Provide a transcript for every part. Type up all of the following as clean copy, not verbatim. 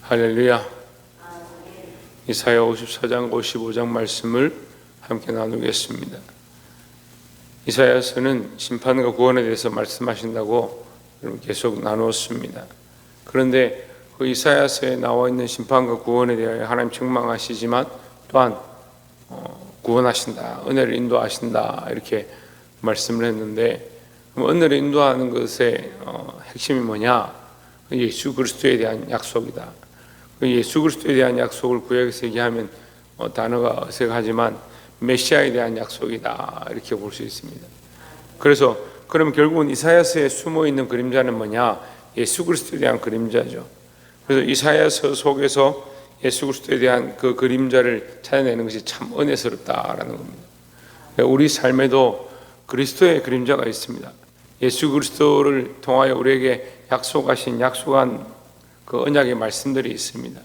할렐루야. 이사야 54장 55장 말씀을 함께 나누겠습니다. 이사야서는 심판과 구원에 대해서 말씀하신다고 계속 나누었습니다. 그런데 그 이사야서에 나와 있는 심판과 구원에 대하여 하나님 책망하시지만 또한 구원하신다, 은혜를 인도하신다 이렇게 말씀을 했는데, 그럼 은혜를 인도하는 것의 핵심이 뭐냐? 예수 그리스도에 대한 약속이다. 예수 그리스도에 대한 약속을 구약에서 얘기하면 단어가 어색하지만 메시아에 대한 약속이다 이렇게 볼 수 있습니다. 그래서 그럼 결국은 이사야서에 숨어있는 그림자는 뭐냐? 예수 그리스도에 대한 그림자죠. 그래서 이사야서 속에서 예수 그리스도에 대한 그 그림자를 찾아내는 것이 참 은혜스럽다라는 겁니다. 우리 삶에도 그리스도의 그림자가 있습니다. 예수 그리스도를 통하여 우리에게 약속한 그 언약의 말씀들이 있습니다.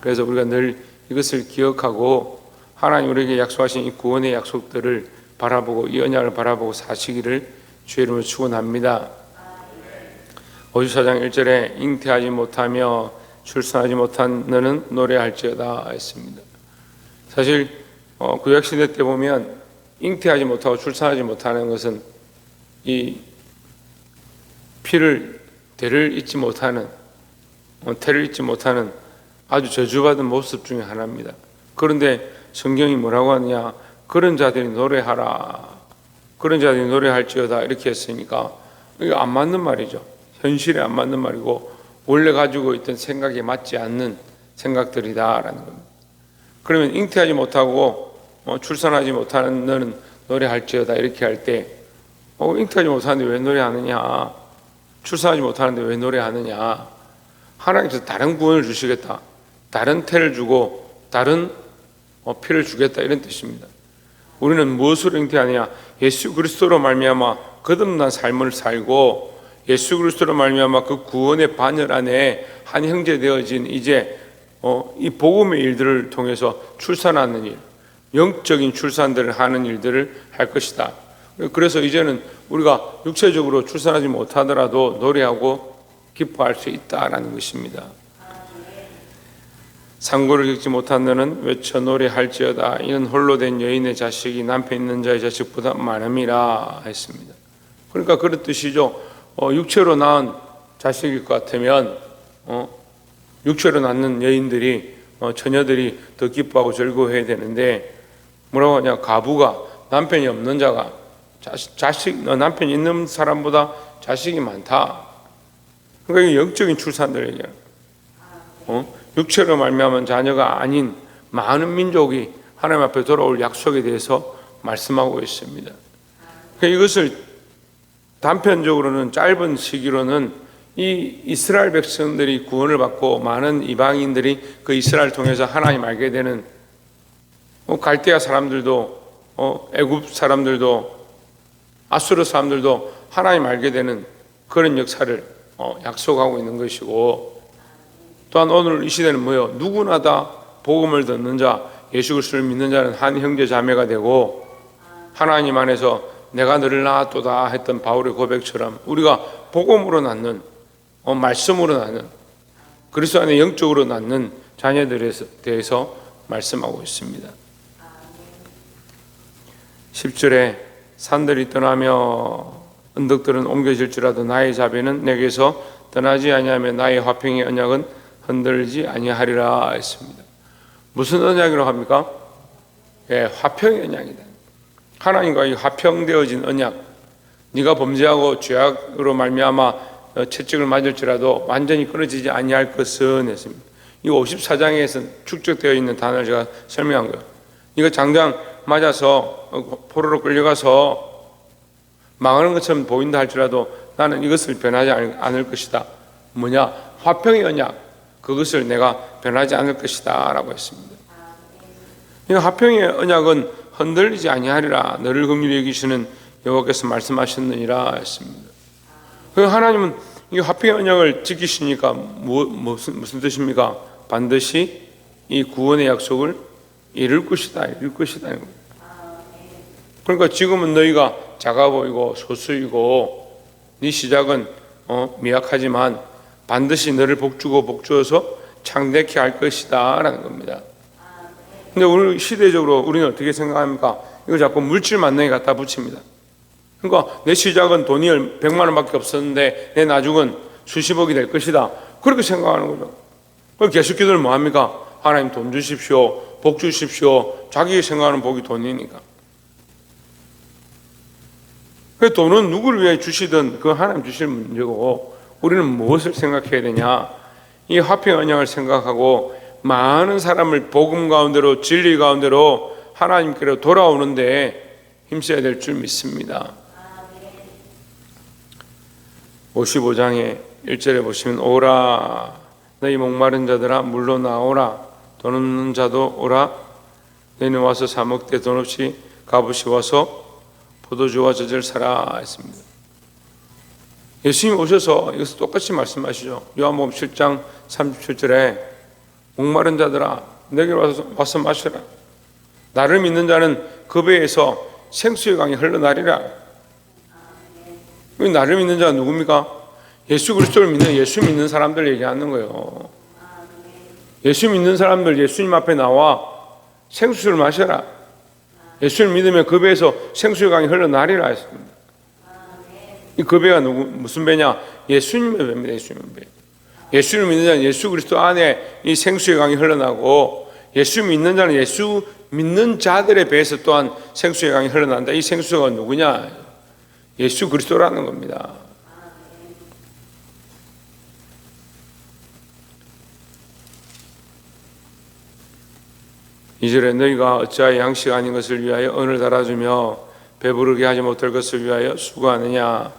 그래서 우리가 늘 이것을 기억하고 하나님 우리에게 약속하신 이 구원의 약속들을 바라보고 이 언약을 바라보고 사시기를 주의 이름으로 축원합니다. 54장 1절에 잉태하지 못하며 출산하지 못한 너는 노래할지어다 했습니다. 사실 구약시대 때 보면 잉태하지 못하고 출산하지 못하는 것은 이 대를 잇지 못하는 아주 저주받은 모습 중에 하나입니다. 그런데 성경이 뭐라고 하느냐? 그런 자들이 노래하라, 그런 자들이 노래할지어다 이렇게 했으니까 이거 안 맞는 말이죠. 현실에 안 맞는 말이고 원래 가지고 있던 생각에 맞지 않는 생각들이다라는 겁니다. 그러면 잉태하지 못하고 출산하지 못하는 너는 노래할지어다 이렇게 할 때 잉태하지 못하는데 왜 노래하느냐? 출산하지 못하는데 왜 노래하느냐? 하나님께서 다른 구원을 주시겠다, 다른 태를 주고 다른 피를 주겠다 이런 뜻입니다. 우리는 무엇으로 잉태하느냐? 예수 그리스도로 말미암아 거듭난 삶을 살고 예수 그리스도로 말미암아 그 구원의 반열 안에 한 형제 되어진 이제 이 복음의 일들을 통해서 출산하는 일, 영적인 출산들을 하는 일들을 할 것이다. 그래서 이제는 우리가 육체적으로 출산하지 못하더라도 노래하고 기뻐할 수 있다라는 것입니다. 상고를 겪지 못한 너는 외쳐 노래할지어다. 이는 홀로 된 여인의 자식이 남편 있는 자의 자식보다 많음이라 했습니다. 그러니까 그런 뜻이죠. 육체로 낳은 자식일 것 같으면 육체로 낳는 여인들이 처녀들이 더 기뻐하고 즐거워해야 되는데 뭐라고 하냐? 가부가 남편이 없는 자가 남편이 있는 사람보다 자식이 많다. 그러니까 영적인 출산들 얘기하는 육체로 말미암은 자녀가 아닌 많은 민족이 하나님 앞에 돌아올 약속에 대해서 말씀하고 있습니다. 그러니까 이것을 단편적으로는 짧은 시기로는 이 이스라엘 백성들이 구원을 받고 많은 이방인들이 그 이스라엘을 통해서 하나님 알게 되는 갈대아 사람들도 애굽 사람들도 아수르 사람들도 하나님 알게 되는 그런 역사를 약속하고 있는 것이고, 또한 오늘 이 시대는 뭐예요? 누구나 다 복음을 듣는 자, 예수 그리스도를 믿는 자는 한 형제 자매가 되고 하나님 안에서 내가 너를 낳았도다 했던 바울의 고백처럼 우리가 복음으로 낳는 말씀으로 낳는 그리스도 안에 영적으로 낳는 자녀들에 대해서 말씀하고 있습니다. 10절에 산들이 떠나며 언덕들은 옮겨질지라도 나의 자비는 내게서 떠나지 아니하며 나의 화평의 언약은 흔들지 아니하리라 했습니다. 무슨 언약이라고 합니까? 화평의 언약이다. 하나님과 이 화평되어진 언약. 네가 범죄하고 죄악으로 말미암아 채찍을 맞을지라도 완전히 끊어지지 아니할 것은 했습니다. 이 54장에서 축적되어 있는 단어를 제가 설명한 거예요. 네가 장장 맞아서 포로로 끌려가서 망하는 것처럼 보인다 할지라도 나는 이것을 변하지 않을 것이다. 뭐냐? 화평의 언약. 그것을 내가 변하지 않을 것이다 라고 했습니다. 이 화평의 언약은 흔들리지 아니하리라. 너를 긍휼히 여기시는 여호와께서 말씀하셨느니라 했습니다. 하나님은 이 화평의 언약을 지키시니까 무슨 뜻입니까? 반드시 이 구원의 약속을 이룰 것이다. 그러니까 지금은 너희가 작아 보이고 소수이고 네 시작은 미약하지만 반드시 너를 복주어서 창대케 할 것이다 라는 겁니다. 근데 오늘 시대적으로 우리는 어떻게 생각합니까? 이거 자꾸 물질 만능에 갖다 붙입니다. 그러니까 내 시작은 돈이 100만 원밖에 없었는데 내 나중은 수십억이 될 것이다, 그렇게 생각하는 거죠. 그럼 계속 기도를 뭐 합니까? 하나님 돈 주십시오, 복 주십시오. 자기 생각하는 복이 돈이니까. 그 돈은 누구를 위해 주시든 그 하나님 주실 문제고, 우리는 무엇을 생각해야 되냐? 이 화평 언약을 생각하고 많은 사람을 복음 가운데로, 진리 가운데로 하나님께로 돌아오는데 힘써야 될 줄 믿습니다. 55장의 1절에 보시면 오라 너희 목마른 자들아 물로 나오라, 돈 없는 자도 오라 너희는 와서 사 먹되 돈 없이 값없이 와서 포도주와 젖을 사라 했습니다. 예수님 오셔서 이것을 똑같이 말씀하시죠. 요한복음 7장 37절에 목마른 자들아 내게 와서 마시라, 나를 믿는 자는 그 배에서 생수의 강이 흘러나리라. 나를 믿는 자가 누굽니까? 예수 그리스도를 믿는, 예수 믿는 사람들 얘기하는 거예요. 예수 믿는 사람들 예수님 앞에 나와 생수를 마셔라. 예수를 믿으면 그 배에서 생수의 강이 흘러나리라 했습니다. 이 그 배가 무슨 배냐? 예수님의 배입니다. 예수님의 배. 예수를 믿는 자는 예수 그리스도 안에 이 생수의 강이 흘러나고, 예수 믿는 자는 예수 믿는 자들의 배에서 또한 생수의 강이 흘러난다. 이 생수가 누구냐? 예수 그리스도라는 겁니다. 이절에 너희가 어찌하여 양식 아닌 것을 위하여 언을 달아주며 배부르게 하지 못할 것을 위하여 수고하느냐?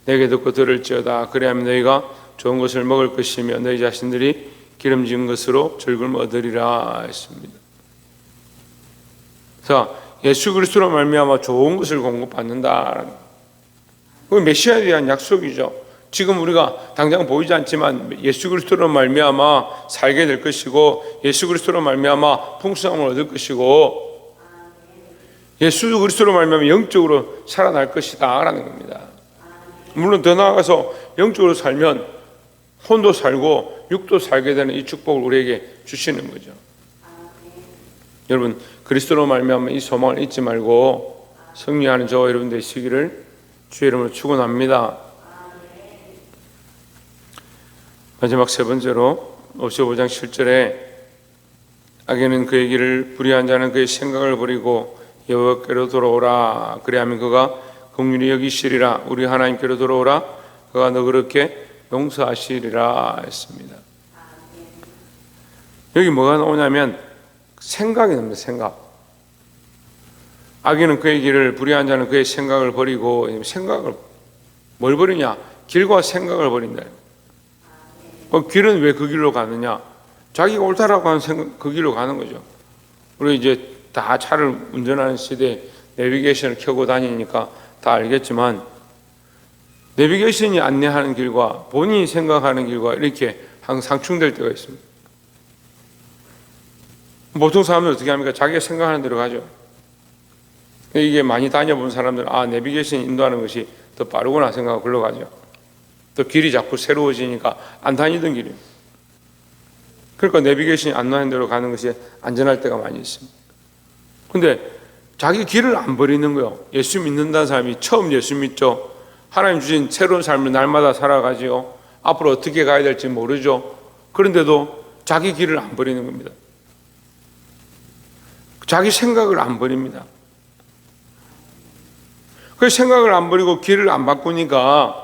내게 듣고 들을지어다. 그리하면 너희가 좋은 것을 먹을 것이며 너희 자신들이 기름진 것으로 즐거움 얻으리라 했습니다. 자, 예수 그리스도로 말미암아 좋은 것을 공급받는다. 그 메시아에 대한 약속이죠. 지금 우리가 당장 보이지 않지만 예수 그리스도로 말미암아 살게 될 것이고, 예수 그리스도로 말미암아 풍성함을 얻을 것이고, 예수 그리스도로 말미암아 영적으로 살아날 것이다라는 겁니다. 물론 더 나아가서 영적으로 살면 혼도 살고 육도 살게 되는 이 축복을 우리에게 주시는 거죠. 여러분, 그리스도로 말미암아 이 소망을 잊지 말고 승리하는 저와 여러분 되시기를 주의 이름으로 축원합니다. 마지막 세 번째로 55장 7절에 악인은 그의 길을 불의한 자는 그의 생각을 버리고 여호와께로 돌아오라. 그리하면 그가 긍휼히 여기시리라. 우리 하나님께로 돌아오라. 그가 너그럽게 용서하시리라 했습니다. 여기 뭐가 나오냐면 생각이 나옵니다. 생각. 악인은 그의 길을, 불의한 자는 그의 생각을 버리고, 생각을 뭘 버리냐? 길과 생각을 버린다. 길은 왜 그 길로 가느냐? 자기가 옳다라고 하는 생각, 그 길로 가는 거죠. 우리 이제 다 차를 운전하는 시대에 내비게이션을 켜고 다니니까 다 알겠지만, 내비게이션이 안내하는 길과 본인이 생각하는 길과 이렇게 항상 상충될 때가 있습니다. 보통 사람들 어떻게 합니까? 자기가 생각하는 대로 가죠. 이게 많이 다녀본 사람들은 내비게이션이 인도하는 것이 더 빠르구나 생각하고 글로 가죠. 또 길이 자꾸 새로워지니까 안 다니던 길이에요. 그러니까 내비게이션이 안내하는 대로 가는 것이 안전할 때가 많이 있습니다. 근데 자기 길을 안 버리는 거예요. 예수 믿는다는 사람이 처음 예수 믿죠. 하나님 주신 새로운 삶을 날마다 살아가지요. 앞으로 어떻게 가야 될지 모르죠. 그런데도 자기 길을 안 버리는 겁니다. 자기 생각을 안 버립니다. 그 생각을 안 버리고 길을 안 바꾸니까,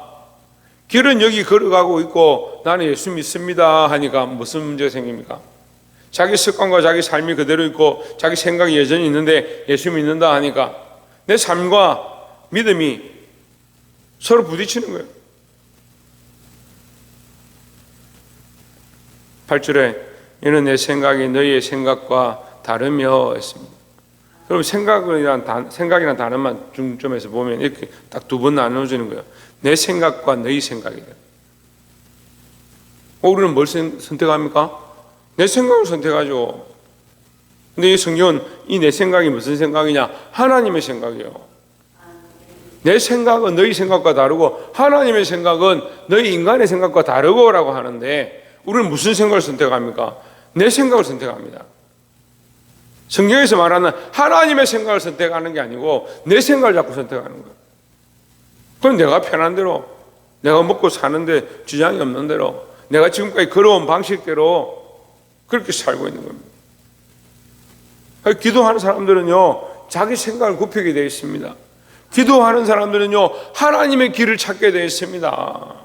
길은 여기 걸어가고 있고 나는 예수 믿습니다 하니까 무슨 문제가 생깁니까? 자기 습관과 자기 삶이 그대로 있고 자기 생각이 여전히 있는데 예수 믿는다 하니까 내 삶과 믿음이 서로 부딪히는 거예요. 8절에 이는 내 생각이 너희의 생각과 다르며 했습니다. 그럼 생각이란 단어만 중점에서 보면 이렇게 딱 두 번 나눠지는 거예요. 내 생각과 너희 생각이다. 우리는 뭘 선택합니까? 내 생각을 선택하죠. 근데 이 성경은 이 내 생각이 무슨 생각이냐? 하나님의 생각이에요. 내 생각은 너희 생각과 다르고 하나님의 생각은 너희 인간의 생각과 다르고라고 하는데, 우리는 무슨 생각을 선택합니까? 내 생각을 선택합니다. 성경에서 말하는 하나님의 생각을 선택하는 게 아니고 내 생각을 자꾸 선택하는 거예요. 그럼 내가 편한 대로, 내가 먹고 사는데 지장이 없는 대로, 내가 지금까지 걸어온 방식대로 그렇게 살고 있는 겁니다. 기도하는 사람들은요, 자기 생각을 굽히게 되어 있습니다. 기도하는 사람들은요, 하나님의 길을 찾게 되어 있습니다.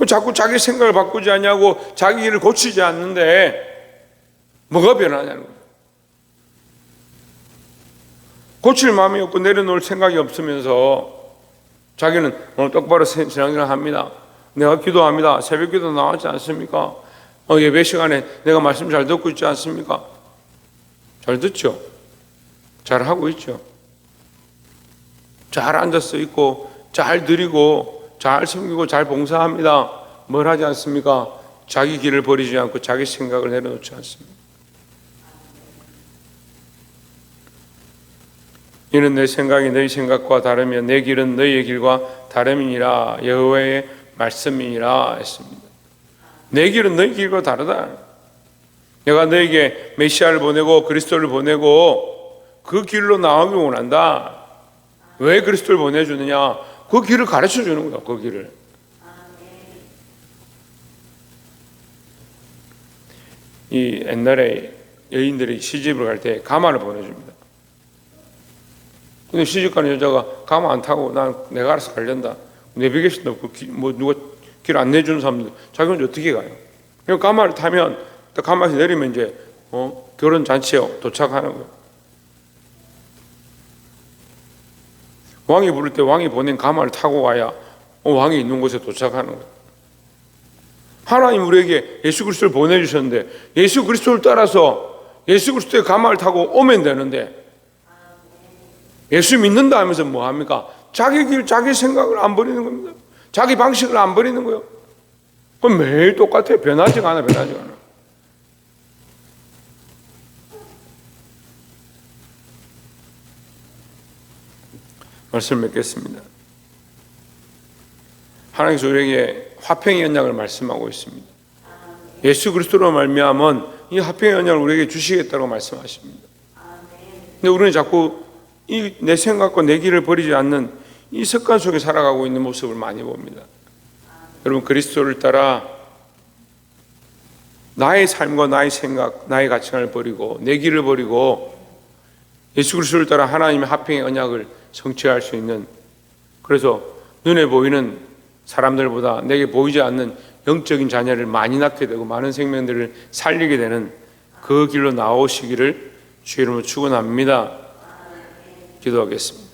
자꾸 자기 생각을 바꾸지 않냐고 자기 길을 고치지 않는데 뭐가 변하냐는 거예요. 고칠 마음이 없고 내려놓을 생각이 없으면서 자기는 오늘 똑바로 신앙생활 합니다. 내가 기도합니다. 새벽 기도 나왔지 않습니까? 예배 시간에 내가 말씀 잘 듣고 있지 않습니까? 잘 듣죠? 잘 하고 있죠? 잘 앉아서 있고 잘 드리고 잘 섬기고 잘 봉사합니다. 뭘 하지 않습니까? 자기 길을 버리지 않고 자기 생각을 내려놓지 않습니다. 이는 내 생각이 너희 생각과 다르며 내 길은 너희의 길과 다름이니라 여호와의 말씀이니라 했습니다. 내 길은 너희 길과 다르다. 내가 너에게 메시아를 보내고 그리스도를 보내고 그 길로 나오기 원한다. 왜 그리스도를 보내주느냐? 그 길을 가르쳐 주는 거야. 그 길을. 이 옛날에 여인들이 시집을 갈 때 가마를 보내줍니다. 근데 시집 가는 여자가 가마 안 타고 내가 알아서 가련다. 내비게이션도 없고 누가 길 안 내주는 사람들 자기는 어떻게 가요? 그냥 가마를 타면 가마에서 내리면 이제 결혼 잔치에 도착하는 거예요. 왕이 부를 때 왕이 보낸 가마를 타고 가야 왕이 있는 곳에 도착하는 거예요. 하나님 우리에게 예수 그리스도를 보내주셨는데 예수 그리스도를 따라서 예수 그리스도의 가마를 타고 오면 되는데 예수 믿는다 하면서 뭐 합니까? 자기 길, 자기 생각을 안 버리는 겁니다. 자기 방식을 안 버리는 거예요. 그럼 매일 똑같아요. 변하지가 않아. 말씀을 맺겠습니다. 하나님께서 우리에게 화평의 언약을 말씀하고 있습니다. 예수 그리스도로 말미암은 이 화평의 언약을 우리에게 주시겠다고 말씀하십니다. 근데 우리는 자꾸 내 생각과 내 길을 버리지 않는 이 습관 속에 살아가고 있는 모습을 많이 봅니다. 여러분 그리스도를 따라 나의 삶과 나의 생각, 나의 가치관을 버리고 내 길을 버리고 예수 그리스도를 따라 하나님의 화평의 언약을 성취할 수 있는, 그래서 눈에 보이는 사람들보다 내게 보이지 않는 영적인 자녀를 많이 낳게 되고 많은 생명들을 살리게 되는 그 길로 나오시기를 주의 이름으로 축원합니다. 기도하겠습니다.